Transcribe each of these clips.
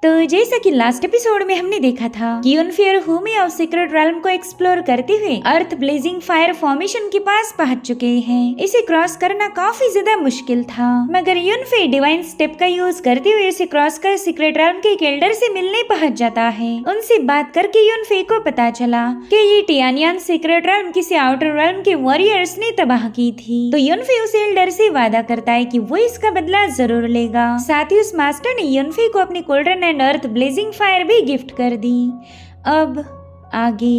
तो जैसा कि लास्ट एपिसोड में हमने देखा था कि यूनफे और हुमियाओ सीक्रेट रेल्म को एक्सप्लोर करते हुए अर्थ ब्लेजिंग फायर फॉर्मेशन के पास पहुंच चुके हैं। इसे क्रॉस करना काफी ज्यादा मुश्किल था, मगर यूनफे डिवाइन स्टेप का यूज करते हुए इसे क्रॉस कर सीक्रेट रेल्म के एक एल्डर से मिलने पहुंच जाता है। उनसे बात करके यूनफे को पता चला कि ये टियानियन सीक्रेट रेल्म किसी आउटर रेल्म के वॉरियर्स ने तबाह की थी। तो यूनफे उस एल्डर से वादा करता है कि वो इसका बदला जरूर लेगा। साथ ही उस मास्टर ने यूनफे को अपनी cauldron and earth blazing fire भी गिफ्ट कर दी। अब आगे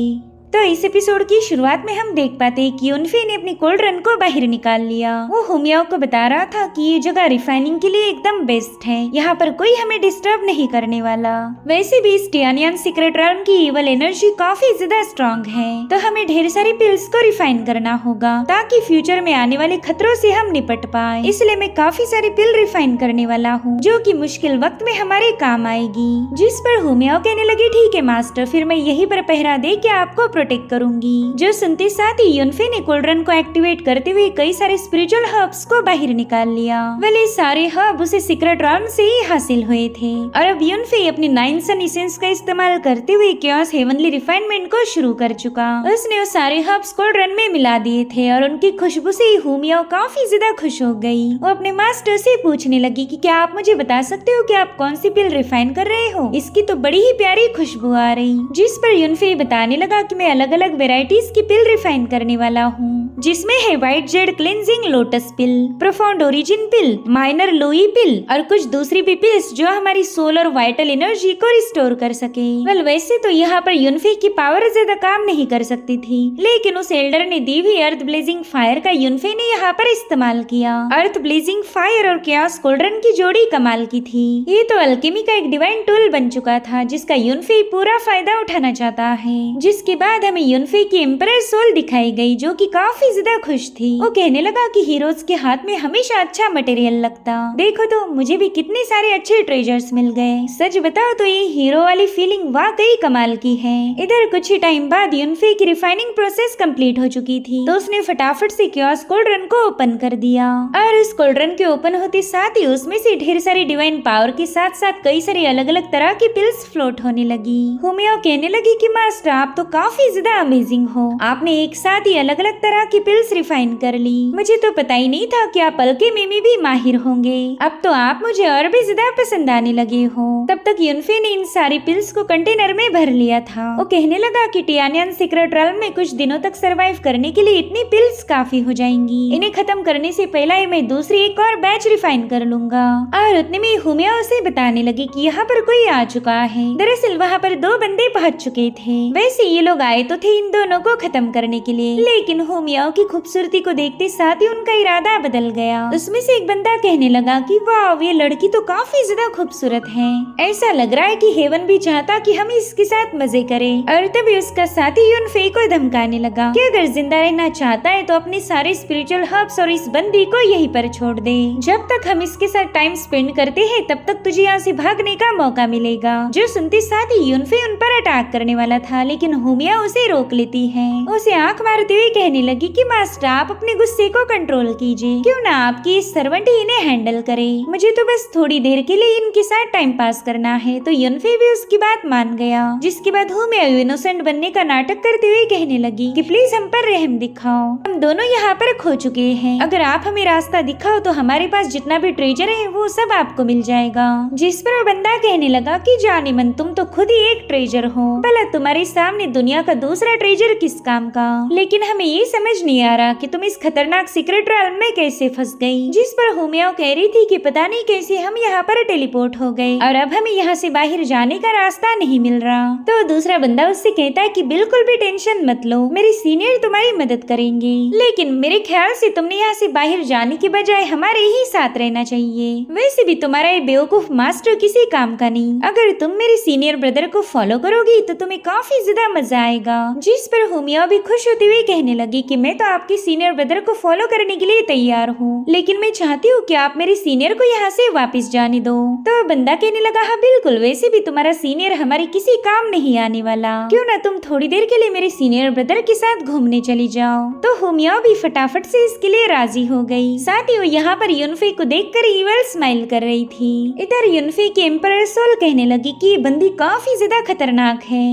तो इस एपिसोड की शुरुआत में हम देख पाते हैं कि यूनफे ने अपनी कोल्ड्रन को बाहर निकाल लिया। वो हुमियाओ को बता रहा था कि ये जगह रिफाइनिंग के लिए एकदम बेस्ट है, यहाँ पर कोई हमें डिस्टर्ब नहीं करने वाला। वैसे भी इस टियानियन सीक्रेट रेल्म की इवल एनर्जी काफी ज्यादा स्ट्रॉन्ग है, तो हमें ढेर सारी पिल्स को रिफाइन करना होगा ताकि फ्यूचर में आने वाले खतरों से हम निपट पाए। इसलिए मैं काफी सारी पिल रिफाइन करने वाला हूँ जो कि मुश्किल वक्त में हमारे काम आएगी। जिस पर हुमियाओ कहने लगी ठीक है मास्टर, फिर मैं यहीं पर पहरा दे के आपको प्रोटेक्ट करूंगी। जो सुनते साथ ही यूनफे ने कोल्ड्रन को एक्टिवेट करते हुए कई सारे स्पिरिचुअल हर्ब्स को बाहर निकाल लिया। वाले सारे हर्ब उसे सीक्रेट रेल्म से ही हासिल हुए थे और अब यूनफे अपनी 9 सन एसेंस का इस्तेमाल करते हुए क्योस हेवनली रिफाइनमेंट को शुरू कर चुका। उसने वो सारे हर्ब्स कोल्ड्रन में मिला दिए थे और उनकी खुशबू से हुमियाओ काफी ज्यादा खुश हो गई। वो अपने मास्टर से पूछने लगी कि क्या आप मुझे बता सकते हो कि आप कौन सी पिल रिफाइन कर रहे हो, इसकी तो बड़ी ही प्यारी खुशबू आ रही। जिस पर यूनफे बताने लगा कि मैं अलग अलग वेराइटीज की पिल रिफाइन करने वाला हूँ, जिसमें है व्हाइट जेड क्लिनजिंग लोटस पिल, प्रोफाउंड ओरिजिन पिल, माइनर लुई पिल और कुछ दूसरी भी पिल्स जो हमारी सोल और वाइटल एनर्जी को रिस्टोर कर सके। वेल वैसे तो यहाँ पर यूनफे की पावर ज्यादा काम नहीं कर सकती थी, लेकिन उस एल्डर ने दी हुई अर्थ ब्लेजिंग फायर का यूनफे ने यहाँ पर इस्तेमाल किया। अर्थ ब्लेजिंग फायर और क्योस कोल्ड्रन की जोड़ी कमाल की थी। ये तो अल्केमी का एक डिवाइन टूल बन चुका था जिसका यूनफे पूरा फायदा उठाना चाहता है। जिसके बाद हमें यूनफे की एम्परर सोल दिखाई गई जो कि काफी ज्यादा खुश थी। वो कहने लगा कि हीरोज के हाथ में हमेशा अच्छा मटेरियल लगता, देखो तो मुझे भी कितने सारे अच्छे ट्रेजर्स मिल गए। सच बताओ तो ये हीरो वाली फीलिंग वाकई कमाल की है। इधर कुछ ही टाइम बाद यूनफे की रिफाइनिंग प्रोसेस कंप्लीट हो चुकी थी, तो उसने फटाफट से क्योस कोल्ड्रन को ओपन कर दिया और उस कोल्ड्रन के ओपन होते साथ ही उसमें से ढेर सारी डिवाइन पावर के साथ साथ कई सारी अलग अलग तरह की पिल्स फ्लोट होने लगी। हुमियाओ कहने लगी कि मास्टर आप तो काफी ज्यादा अमेजिंग हो, आपने एक साथ ही अलग अलग तरह की पिल्स रिफाइन कर ली। मुझे तो पता ही नहीं था कि आप अल्केमी में भी माहिर होंगे। अब तो आप मुझे और भी ज्यादा पसंद आने लगे हो। तब तक यूनफे ने इन सारी पिल्स को कंटेनर में भर लिया था। वो कहने लगा कि टियानियन सीक्रेट रेल्म में कुछ दिनों तक सरवाइव करने के लिए इतनी पिल्स काफी हो जाएंगी। इन्हें खत्म करने से पहले ही मैं दूसरी एक और बैच रिफाइन कर लूंगा। और उतने में हुमियाओ से बताने लगी कि यहाँ पर कोई आ चुका है। दरअसल वहाँ पर 2 बंदे पहुँच चुके थे। वैसे ये लोग आए तो थे इन दोनों को खत्म करने के लिए, लेकिन हुमियाओ की खूबसूरती को देखते साथ ही उनका इरादा बदल गया। उसमें से एक बंदा कहने लगा कि वाह ये लड़की तो काफी ज्यादा खूबसूरत है, ऐसा लग रहा है कि हेवन भी चाहता कि हम इसके साथ मजे करें। और तभी उसका साथी यूनफे को धमकाने लगा कि अगर जिंदा रहना चाहता है तो अपने सारे स्पिरिचुअल हर्ब्स और इस बंदी को यहीं पर छोड़ दे। जब तक हम इसके साथ टाइम स्पेंड करते हैं तब तक तुझे यहाँ से भागने का मौका मिलेगा। जो सुनते साथ ही यूनफे उन पर अटैक करने वाला था, लेकिन हुमिया उसे रोक लेती है। उसे आंख मारते हुए कहने लगी कि मास्टर आप अपने गुस्से को कंट्रोल कीजिए, क्यों ना आपकी सर्वेंट ही इन्हें हैंडल करे, मुझे तो बस थोड़ी देर के लिए इनके साथ टाइम पास करना है। तो यूनफे भी उसकी बात मान गया। जिसके बाद हुमिया इनोसेंट बनने का नाटक करते हुए कहने लगी कि प्लीज हम पर रहम दिखाओ, हम दोनों यहाँ पर खो चुके हैं, अगर आप हमें रास्ता दिखाओ तो हमारे पास जितना भी ट्रेजर है वो सब आपको मिल जाएगा। जिस पर वो बंदा कहने लगा कि जाने मन तुम तो खुद ही एक ट्रेजर हो, भला तुम्हारे सामने दुनिया का दूसरा ट्रेजर किस काम का, लेकिन हमें ये समझ नहीं आ रहा कि तुम इस खतरनाक सीक्रेट रेल्म में कैसे फंस गई। जिस पर हुमियाओ कह रही थी कि पता नहीं कैसे हम यहाँ पर टेलीपोर्ट हो गए और अब हमें यहाँ से बाहर जाने का रास्ता नहीं मिल रहा। तो दूसरा बंदा उससे कहता है कि बिल्कुल भी टेंशन मत लो, मेरे सीनियर तुम्हारी मदद करेंगे, लेकिन मेरे ख्याल से तुमने यहाँ से बाहर जाने के बजाय हमारे ही साथ रहना चाहिए। वैसे भी तुम्हारा ये बेवकूफ मास्टर किसी काम का नहीं, अगर तुम मेरे सीनियर ब्रदर को फॉलो करोगी तो तुम्हें काफी ज्यादा मजा आएगा। जिस पर हुमियाओ भी खुश होते हुए कहने लगी कि मैं तो आपके सीनियर ब्रदर को फॉलो करने के लिए तैयार हूँ, लेकिन मैं चाहती हूँ कि आप मेरे सीनियर को यहाँ से वापस जाने दो। तो बंदा कहने लगा, हाँ बिल्कुल, वैसे भी तुम्हारा सीनियर हमारे किसी काम नहीं आने वाला, क्यों ना तुम थोड़ी देर के लिए मेरे सीनियर ब्रदर के साथ घूमने चली जाओ। तो हुमियाओ भी फटाफट से इसके लिए राजी हो गई। साथ ही वो यहाँ पर युनफे को देखकर इवल स्माइल कर रही थी। इधर युनफे की एम्परर सोल कहने लगी कि ये बंदी काफी ज्यादा खतरनाक है,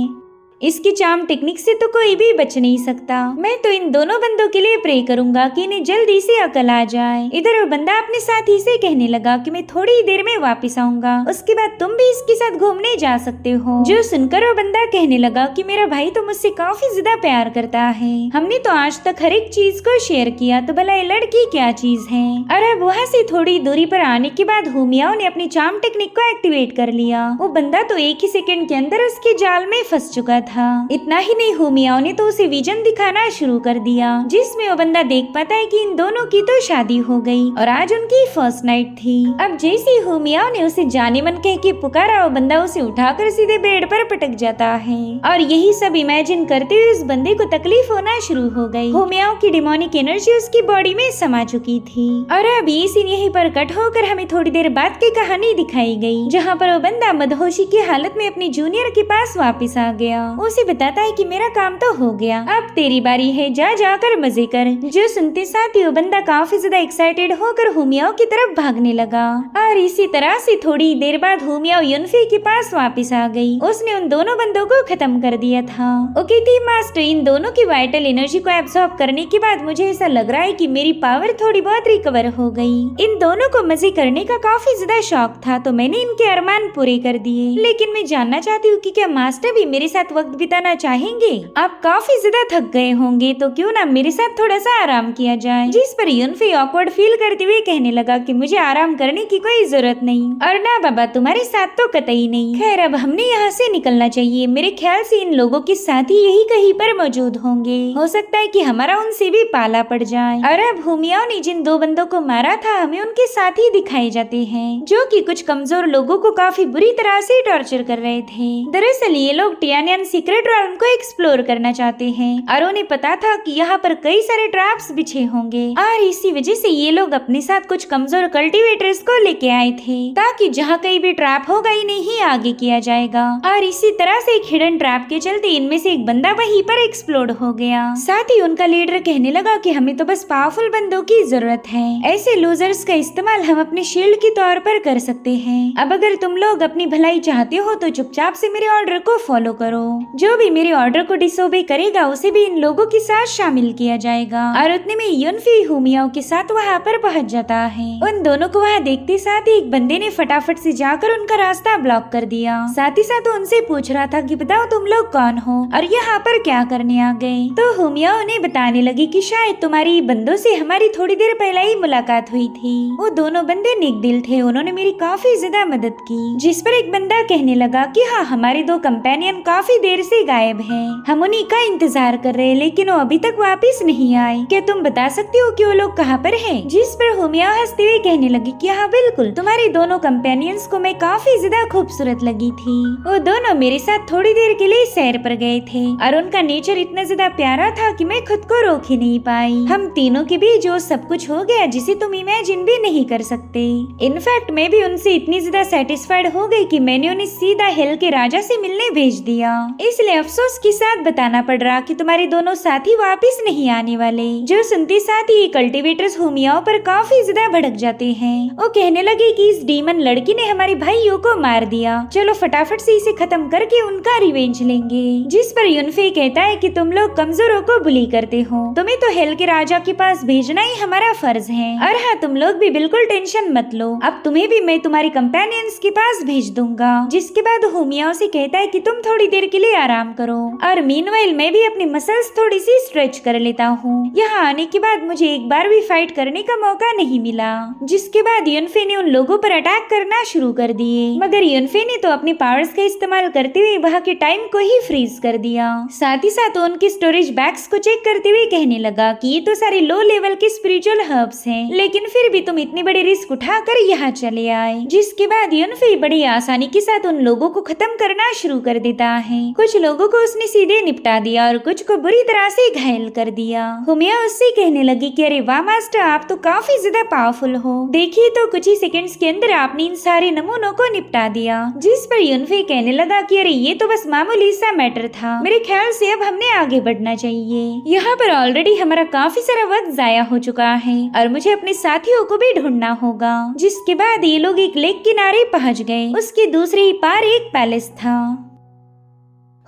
इसकी चार्म टेक्निक से तो कोई भी बच नहीं सकता। मैं तो इन दोनों बंदों के लिए प्रे करूंगा कि इन्हें जल्दी से अकल आ जाए। इधर वो बंदा अपने साथी से कहने लगा कि मैं थोड़ी देर में वापस आऊंगा, उसके बाद तुम भी इसके साथ घूमने जा सकते हो। जो सुनकर वो बंदा कहने लगा कि मेरा भाई तो मुझसे काफी ज्यादा प्यार करता है, हमने तो आज तक हर एक चीज को शेयर किया, तो भला ये लड़की क्या चीज है। और अब वहाँ से थोड़ी दूरी पर आने के बाद हुमियाओ ने अपनी चार्म टेक्निक को एक्टिवेट कर लिया। वो बंदा तो एक ही सेकंड के अंदर उसके जाल में फंस चुका था। इतना ही नहीं, हुमियाओ ने तो उसे विजन दिखाना शुरू कर दिया, जिसमें वो बंदा देख पाता है कि इन दोनों की तो शादी हो गई और आज उनकी फर्स्ट नाइट थी। अब जैसे ही हुमियाओ ने उसे जाने मन कह के पुकारा, वो बंदा उसे उठाकर सीधे बेड पर पटक जाता है और यही सब इमेजिन करते हुए उस बंदे को तकलीफ होना शुरू हो गई। हुमियाओ की डिमोनिक एनर्जी उसकी बॉडी में समा चुकी थी। और अब ये सीन यहीं पर कट होकर हमें थोड़ी देर बाद की कहानी दिखाई गई, जहाँ पर वो बंदा मदहोशी की हालत में अपनी जूनियर के पास वापस आ गया। उसे बताता है कि मेरा काम तो हो गया, अब तेरी बारी है, जा जाकर मजे कर। जो सुनते साथ ही वो बंदा काफी ज्यादा एक्साइटेड होकर हुमियाओ की तरफ भागने लगा। और इसी तरह से थोड़ी देर बाद हुमियाओ युनफे के पास वापस आ गई। उसने उन दोनों बंदों को खत्म कर दिया था। ओके थी मास्टर, इन दोनों की वाइटल एनर्जी को एब्सॉर्ब करने के बाद मुझे ऐसा लग रहा है कि मेरी पावर थोड़ी बहुत रिकवर हो गई। इन दोनों को मजे करने का काफी ज्यादा शौक था, तो मैंने इनके अरमान पूरे कर दिए। लेकिन मैं जानना चाहती हूँ कि क्या मास्टर भी मेरे साथ वक्त बिताना चाहेंगे? आप काफी ज्यादा थक गए होंगे, तो क्यों ना मेरे साथ थोड़ा सा आराम किया जाए। जिस पर युनफे ऑकवर्ड फील करते हुए कहने लगा कि मुझे आराम करने की कोई जरूरत नहीं, और ना बाबा तुम्हारे साथ तो कतई नहीं। खैर अब हमने यहाँ से निकलना चाहिए, मेरे ख्याल से इन लोगों के साथ ही यही कहीं पर मौजूद होंगे, हो सकता है कि हमारा उनसे भी पाला पड़ जाए। और अब हुमियाओ ने जिन दो बंदों को मारा था, हमें उनके साथ ही दिखाए जाते हैं, जो कि कुछ कमजोर लोगों को काफी बुरी तरह से टॉर्चर कर रहे थे। दरअसल ये लोग टियानियन सीक्रेट रैल्म को एक्सप्लोर करना चाहते हैं और उन्हें पता था कि यहाँ पर कई सारे ट्रैप्स बिछे होंगे, और इसी वजह से ये लोग अपने साथ कुछ कमजोर कल्टीवेटर्स को लेके आए थे, ताकि जहाँ कहीं भी ट्रैप होगा इन्हें ही आगे किया जाएगा। और इसी तरह से एक हिडन ट्रैप के चलते इनमें से एक बंदा वहीं पर एक्सप्लोड हो गया। साथ ही उनका लीडर कहने लगा कि हमें तो बस पावरफुल बंदों की जरूरत है, ऐसे लूजर्स का इस्तेमाल हम अपने शील्ड के तौर पर कर सकते हैं। अब अगर तुम लोग अपनी भलाई चाहते हो तो चुपचाप से मेरे ऑर्डर को फॉलो करो, जो भी मेरे ऑर्डर को डिसोबे करेगा उसे भी इन लोगों के साथ शामिल किया जाएगा। और उतने में युनफे हुमियाओ के साथ वहाँ पर पहुँच जाता है। उन दोनों को वहाँ देखते साथ ही एक बंदे ने फटाफट से जाकर उनका रास्ता ब्लॉक कर दिया। साथ ही साथ उनसे पूछ रहा था कि बताओ तुम लोग कौन हो और यहाँ पर क्या करने आ गए। तो हुमियाओ उन्हें बताने लगी कि शायद तुम्हारी बंदों से हमारी थोड़ी देर पहले ही मुलाकात हुई थी। वो दोनों बंदे नेक दिल थे, उन्होंने मेरी काफी ज्यादा मदद की। जिस पर एक बंदा कहने लगा कि हाँ, हमारे दो कंपेनियन काफी देर से गायब हैं, हम उन्हीं का इंतजार कर रहे हैं, लेकिन वो अभी तक वापस नहीं आए। क्या तुम बता सकती हो कि वो लोग कहाँ पर हैं? जिस पर हुमियाओ हंसते हुए कहने लगी कि हाँ बिल्कुल, तुम्हारे दोनों कंपेनियंस को मैं काफी ज्यादा खूबसूरत लगी थी। वो दोनों मेरे साथ थोड़ी देर के लिए सैर पर गए थे और उनका नेचर इतना ज्यादा प्यारा था कि मैं खुद को रोक ही नहीं पाई। हम तीनों के बीच जो सब कुछ हो गया जिसे तुम इमेजिन भी नहीं कर सकते। इनफैक्ट मैं भी उनसे इतनी ज्यादा सेटिस्फाइड हो गई कि मैंने उन्हें सीधा हेल के राजा से मिलने भेज दिया। इसलिए अफसोस के साथ बताना पड़ रहा कि तुम्हारे दोनों साथी वापस नहीं आने वाले। जो सुनते साथ ही कल्टीवेटर्स हुमियाओ पर काफी ज्यादा भड़क जाते हैं। वो कहने लगे कि इस डीमन लड़की ने हमारे भाइयों को मार दिया, चलो फटाफट से इसे खत्म करके उनका रिवेंज लेंगे। जिस पर युनफे कहता है कि तुम लोग कमजोरों को बुली करते हो, तुम्हें तो हेल के राजा के पास भेजना ही हमारा फर्ज है। और हाँ, तुम लोग भी बिल्कुल टेंशन मत लो, अब तुम्हें भी मैं तुम्हारी कंपेनियंस के पास भेज दूंगा। जिसके बाद हुमियाओ से कहता है कि तुम थोड़ी देर के लिए आराम करो और मीनवाइल मैं भी अपनी मसल्स थोड़ी सी स्ट्रेच कर लेता हूँ। यहाँ आने के बाद मुझे एक बार भी फाइट करने का मौका नहीं मिला। जिसके बाद युनफे ने उन लोगों पर अटैक करना शुरू कर दिए, मगर युनफे ने तो अपने पावर्स का इस्तेमाल करते हुए वहाँ के टाइम को ही फ्रीज कर दिया। साथ ही साथ उनके स्टोरेज बैग्स को चेक करते हुए कहने लगा कि ये तो सारे लो लेवल के स्पिरिचुअल हर्ब्स हैं, लेकिन फिर भी तुम इतनी बड़ी रिस्क उठाकर यहाँ चले आए। जिसके बाद युनफे बड़ी आसानी के साथ उन लोगों को खत्म करना शुरू कर देता है। कुछ लोगों को उसने सीधे निपटा दिया और कुछ को बुरी तरह से घायल कर दिया। हुमिया उससे कहने लगी कि अरे वाह मास्टर, आप तो काफी ज्यादा पावरफुल हो। देखिए तो कुछ ही सेकंड्स के अंदर आपने इन सारे नमूनों को निपटा दिया। जिस पर यूनफे कहने लगा कि अरे ये तो बस मामूली सा मैटर था, मेरे ख्याल से अब हमने आगे बढ़ना चाहिए। यहाँ पर ऑलरेडी हमारा काफी सारा वक्त जाया हो चुका है और मुझे अपने साथियों को भी ढूंढना होगा। जिसके बाद ये लोग एक लेक किनारे पहुँच गए। उसके दूसरे ही पार एक पैलेस था।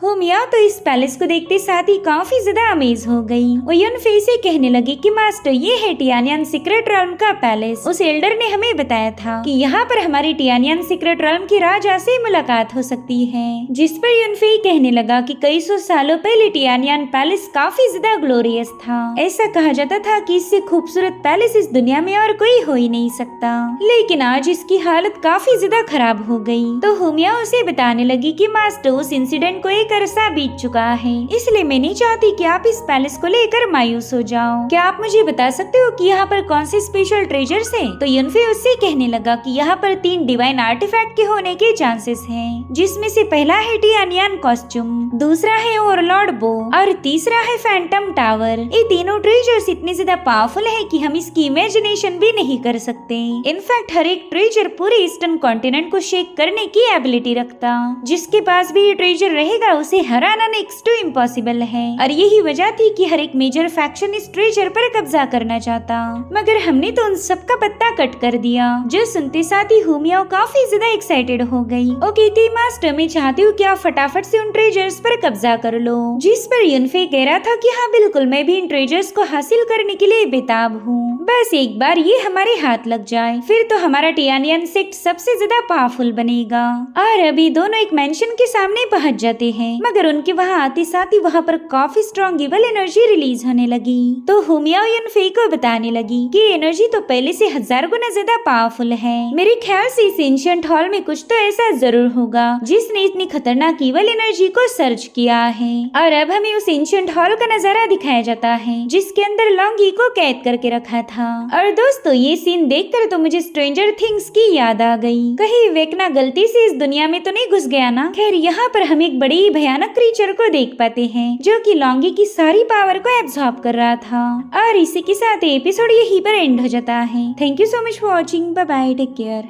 हुमिया तो इस पैलेस को देखते साथ ही काफी ज्यादा अमेज हो गई। वो यूनफे से कहने लगी कि मास्टर, ये है टियानियन सीक्रेट रेल्म का पैलेस। उस एल्डर ने हमें बताया था कि यहाँ पर हमारी टियानियन सीक्रेट रेल्म की राजा से मुलाकात हो सकती है। जिस पर यूनफे कहने लगा कि कई सौ सालों पहले टियानियन पैलेस काफी ज्यादा ग्लोरियस था। ऐसा कहा जाता था कि इससे खूबसूरत पैलेस इस दुनिया में और कोई हो ही नहीं सकता, लेकिन आज इसकी हालत काफी ज्यादा खराब हो गई। तो हुमिया उसे बताने लगी कि मास्टर, उस इंसिडेंट को एक अरसा बीत चुका है, इसलिए मैं नहीं चाहती कि आप इस पैलेस को लेकर मायूस हो जाओ। क्या आप मुझे बता सकते हो कि यहाँ पर कौन से स्पेशल ट्रेजर्स हैं? तो यूनफे उससे कहने लगा कि यहाँ पर 3 डिवाइन आर्टिफैक्ट के होने के चांसेस हैं, जिसमें से पहला है टियानियन कॉस्ट्यूम, दूसरा है ओवरलॉर्ड बो और तीसरा है फैंटम टावर। ये तीनों ट्रेजर्स इतने ज्यादा पावरफुल है कि हम इसकी इमेजिनेशन भी नहीं कर सकते। इनफैक्ट हर एक ट्रेजर पूरे ईस्टर्न कॉन्टिनेंट को शेक करने की एबिलिटी रखता। जिसके पास भी ये ट्रेजर रहेगा उसे हराना नेक्स्ट टू इम्पॉसिबल है। और यही वजह थी कि हर एक मेजर फैक्शन इस ट्रेजर पर कब्जा करना चाहता, मगर हमने तो उन सब का पत्ता कट कर दिया। जो सुनते साथ ही हुमिया काफी ज्यादा एक्साइटेड हो गई। वो कहती, मास्टर, मैं चाहती हूँ कि आप फटाफट से उन ट्रेजर्स पर कब्जा कर लो। जिस पर यूनफे कह रहा था कि हाँ बिल्कुल, मैं भी इन ट्रेजर्स को हासिल करने के लिए बेताब हूँ। बस एक बार ये हमारे हाथ लग जाए, फिर तो हमारा टियानियन सेक्ट सबसे ज्यादा पावरफुल बनेगा। और अभी दोनों एक मेंशन के सामने पहुँच जाते हैं, मगर उनके वहाँ आते साथ ही वहाँ पर काफी स्ट्रॉन्ग इवल एनर्जी रिलीज होने लगी। तो हुमिया यूनफे को बताने लगी कि एनर्जी तो पहले से 1000 गुना ज्यादा पावरफुल है। मेरे ख्याल से इस एंशिएंट हॉल में कुछ तो ऐसा जरूर होगा जिसने इतनी खतरनाक इवल एनर्जी को सर्च किया है। और अब हमें उस एंशिएंट हॉल का नजारा दिखाया जाता है जिसके अंदर लॉन्गी को कैद करके रखा था। और दोस्तों, ये सीन देखकर तो मुझे स्ट्रेंजर थिंग्स की याद आ गई। कहीं वेकना गलती से इस दुनिया में तो नहीं घुस गया ना? खैर, यहाँ पर हम एक बड़ी भयानक क्रीचर को देख पाते हैं जो कि लॉन्गी की सारी पावर को एब्सॉर्ब कर रहा था। और इसी के साथ एपिसोड यहीं पर एंड हो जाता है। Thank you so much for watching. Bye bye, take care.